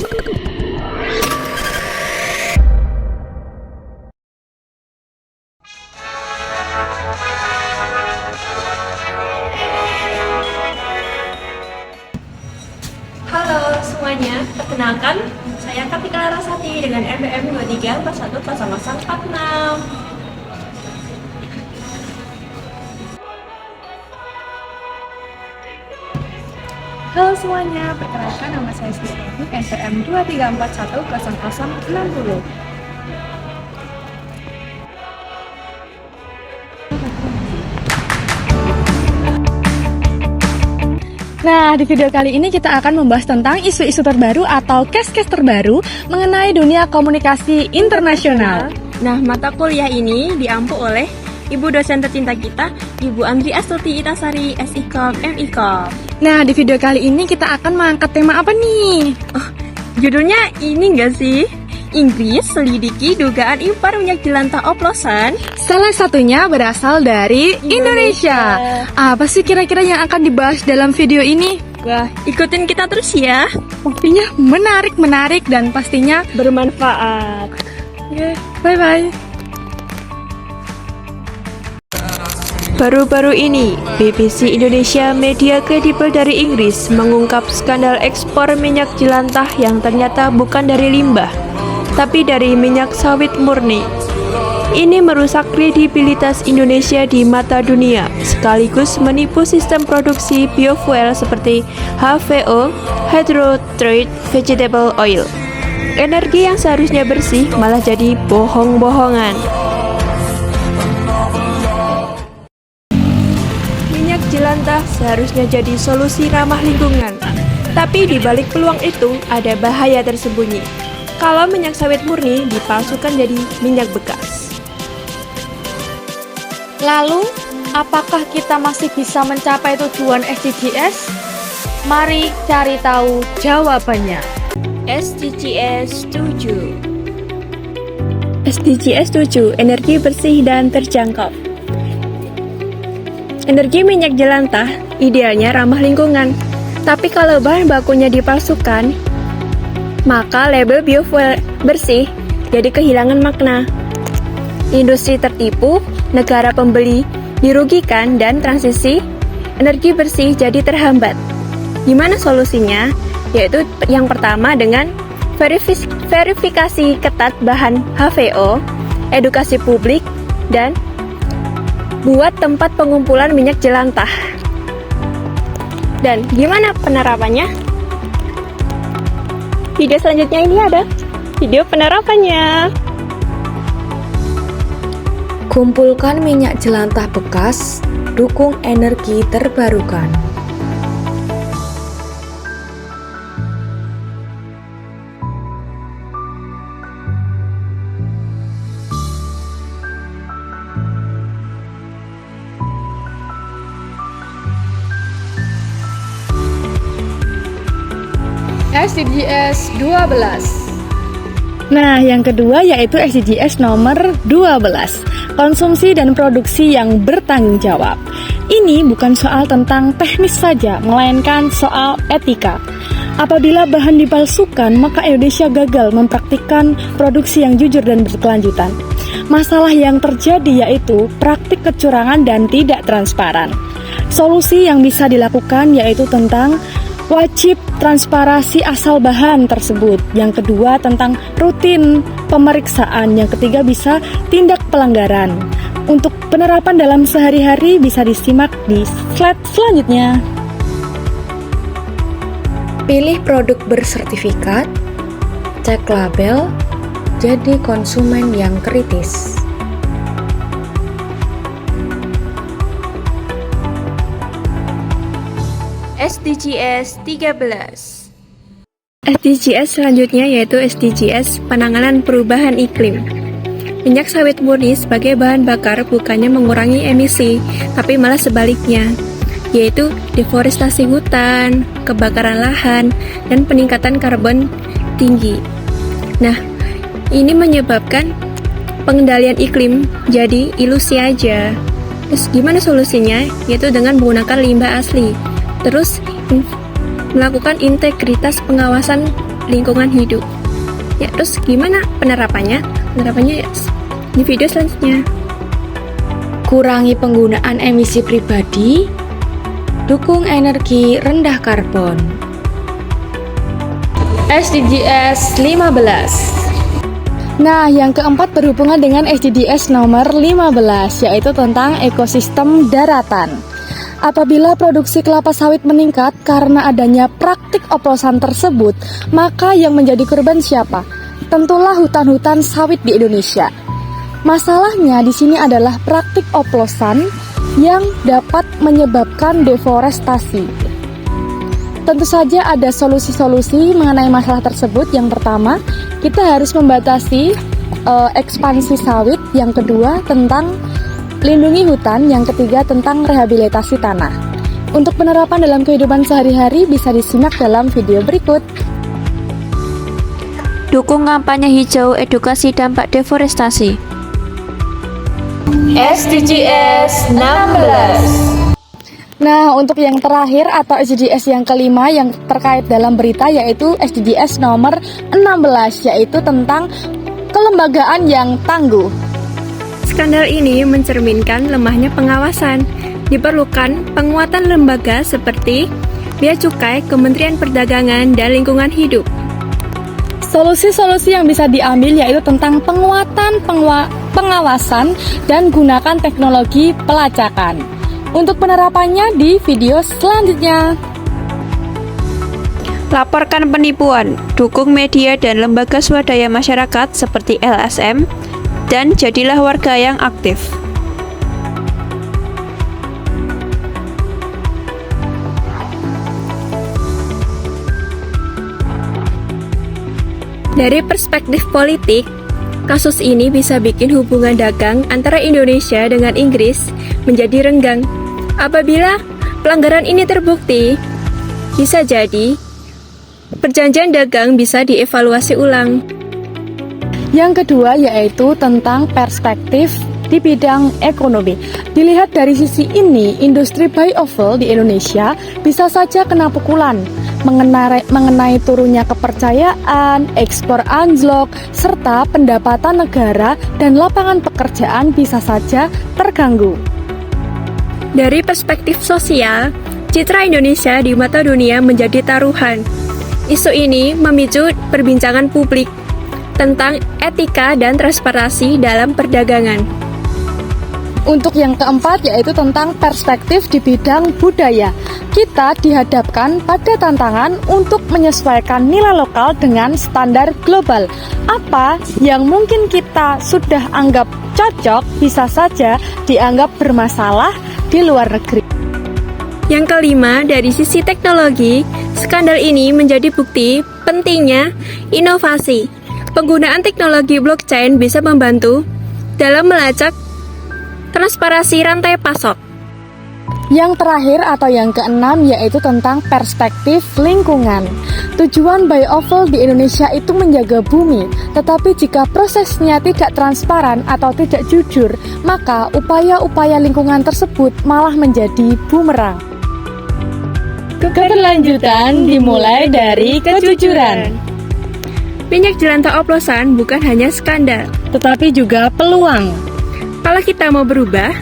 Halo semuanya, perkenalkan saya Kartika Larasati dengan NBM 23410046. Halo semuanya, perkenalkan nama saya Siswi NPM 23410060. Nah, di video kali ini kita akan membahas tentang isu-isu terbaru atau case-case terbaru mengenai dunia komunikasi internasional. Nah, mata kuliah ini diampu oleh Ibu dosen tercinta kita, Ibu Andri Astuti Itasari, SIKOM, MIKOM. Nah, di video kali ini kita akan mengangkat tema apa nih? Oh, judulnya ini enggak sih? Inggris selidiki dugaan impor minyak jelantah oplosan. Salah satunya berasal dari Indonesia. Apa sih kira-kira yang akan dibahas dalam video ini? Wah, ikutin kita terus ya. Pastinya menarik dan pastinya Bermanfaat. bye-bye. Baru-baru ini, BBC Indonesia, media kredibel dari Inggris, mengungkap skandal ekspor minyak jelantah yang ternyata bukan dari limbah, tapi dari minyak sawit murni. Ini merusak kredibilitas Indonesia di mata dunia, sekaligus menipu sistem produksi biofuel seperti HVO, Hydrotreated Vegetable Oil. Energi yang seharusnya bersih malah jadi bohong-bohongan. Minyak jelantah seharusnya jadi solusi ramah lingkungan, tapi di balik peluang itu ada bahaya tersembunyi. Kalau minyak sawit murni dipalsukan jadi minyak bekas. Lalu, apakah kita masih bisa mencapai tujuan SDGs? Mari cari tahu jawabannya. SDGs 7. SDGs 7, energi bersih dan terjangkau. Energi minyak jelantah idealnya ramah lingkungan, tapi kalau bahan bakunya dipalsukan, maka label biofuel bersih jadi kehilangan makna. Industri tertipu, negara pembeli dirugikan, dan transisi energi bersih jadi terhambat. Gimana solusinya? Yaitu yang pertama dengan verifikasi ketat bahan HVO, edukasi publik, dan buat tempat pengumpulan minyak jelantah. Dan gimana penerapannya? Video selanjutnya ini ada video penerapannya. Kumpulkan minyak jelantah bekas, dukung energi terbarukan. SDGs 12. Nah, yang kedua yaitu SDGs nomor 12, konsumsi dan produksi yang bertanggung jawab. Ini bukan soal tentang teknis saja, melainkan soal etika. Apabila bahan dipalsukan, maka Indonesia gagal mempraktikkan produksi yang jujur dan berkelanjutan. Masalah yang terjadi yaitu praktik kecurangan dan tidak transparan. Solusi yang bisa dilakukan yaitu tentang wajib transparansi asal bahan tersebut. Yang kedua tentang rutin pemeriksaan. Yang ketiga bisa tindak pelanggaran. Untuk penerapan dalam sehari-hari bisa disimak di slide selanjutnya. Pilih produk bersertifikat, cek label, jadi konsumen yang kritis. SDGs 13. SDGs selanjutnya yaitu SDGs penanganan perubahan iklim. Minyak sawit murni sebagai bahan bakar bukannya mengurangi emisi, tapi malah sebaliknya, yaitu deforestasi hutan, kebakaran lahan, dan peningkatan karbon tinggi. Nah, ini menyebabkan pengendalian iklim jadi ilusi aja. Terus gimana solusinya? Yaitu dengan menggunakan limbah asli. Terus melakukan integritas pengawasan lingkungan hidup. Ya, terus gimana penerapannya? Penerapannya ya, di video selanjutnya. Kurangi penggunaan emisi pribadi, dukung energi rendah karbon. SDGs 15. Nah, yang keempat berhubungan dengan SDGs nomor 15, yaitu tentang ekosistem daratan. Apabila produksi kelapa sawit meningkat karena adanya praktik oplosan tersebut, maka yang menjadi korban siapa? Tentulah hutan-hutan sawit di Indonesia. Masalahnya di sini adalah praktik oplosan yang dapat menyebabkan deforestasi. Tentu saja ada solusi-solusi mengenai masalah tersebut. Yang pertama, kita harus membatasi ekspansi sawit. Yang kedua, tentang lindungi hutan. Yang ketiga, tentang rehabilitasi tanah. Untuk penerapan dalam kehidupan sehari-hari bisa disimak dalam video berikut. Dukung kampanye hijau, edukasi dampak deforestasi. SDGs 16. Nah, untuk yang terakhir atau SDGs yang kelima yang terkait dalam berita yaitu SDGs nomor 16, yaitu tentang kelembagaan yang tangguh. Skandal ini mencerminkan lemahnya pengawasan. Diperlukan penguatan lembaga seperti Bea Cukai, Kementerian Perdagangan, dan Lingkungan Hidup. Solusi-solusi yang bisa diambil yaitu tentang penguatan pengawasan dan gunakan teknologi pelacakan. Untuk penerapannya di video selanjutnya. Laporkan penipuan, dukung media dan lembaga swadaya masyarakat seperti LSM, dan jadilah warga yang aktif. Dari perspektif politik, kasus ini bisa bikin hubungan dagang antara Indonesia dengan Inggris menjadi renggang. Apabila pelanggaran ini terbukti, bisa jadi perjanjian dagang bisa dievaluasi ulang. Yang kedua yaitu tentang perspektif di bidang ekonomi. Dilihat dari sisi ini, industri biofuel di Indonesia bisa saja kena pukulan mengenai turunnya kepercayaan, ekspor anjlok, serta pendapatan negara dan lapangan pekerjaan bisa saja terganggu. Dari perspektif sosial, citra Indonesia di mata dunia menjadi taruhan. Isu ini memicu perbincangan publik tentang etika dan transparansi dalam perdagangan. Untuk yang keempat yaitu tentang perspektif di bidang budaya. Kita dihadapkan pada tantangan untuk menyesuaikan nilai lokal dengan standar global. Apa yang mungkin kita sudah anggap cocok bisa saja dianggap bermasalah di luar negeri. Yang kelima, dari sisi teknologi, skandal ini menjadi bukti pentingnya inovasi. Penggunaan teknologi blockchain bisa membantu dalam melacak transparansi rantai pasok. Yang terakhir atau yang keenam yaitu tentang perspektif lingkungan. Tujuan biofuel di Indonesia itu menjaga bumi, tetapi jika prosesnya tidak transparan atau tidak jujur, maka upaya-upaya lingkungan tersebut malah menjadi bumerang. Keberlanjutan dimulai dari kejujuran. Minyak jelantah oplosan bukan hanya skandal, Tetapi juga peluang. kalau kita mau berubah,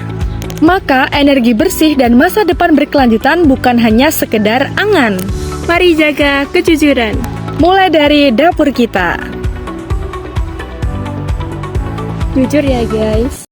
Maka energi bersih dan masa depan berkelanjutan bukan hanya sekedar angan. mari jaga kejujuran. Mulai dari dapur kita. Jujur ya guys.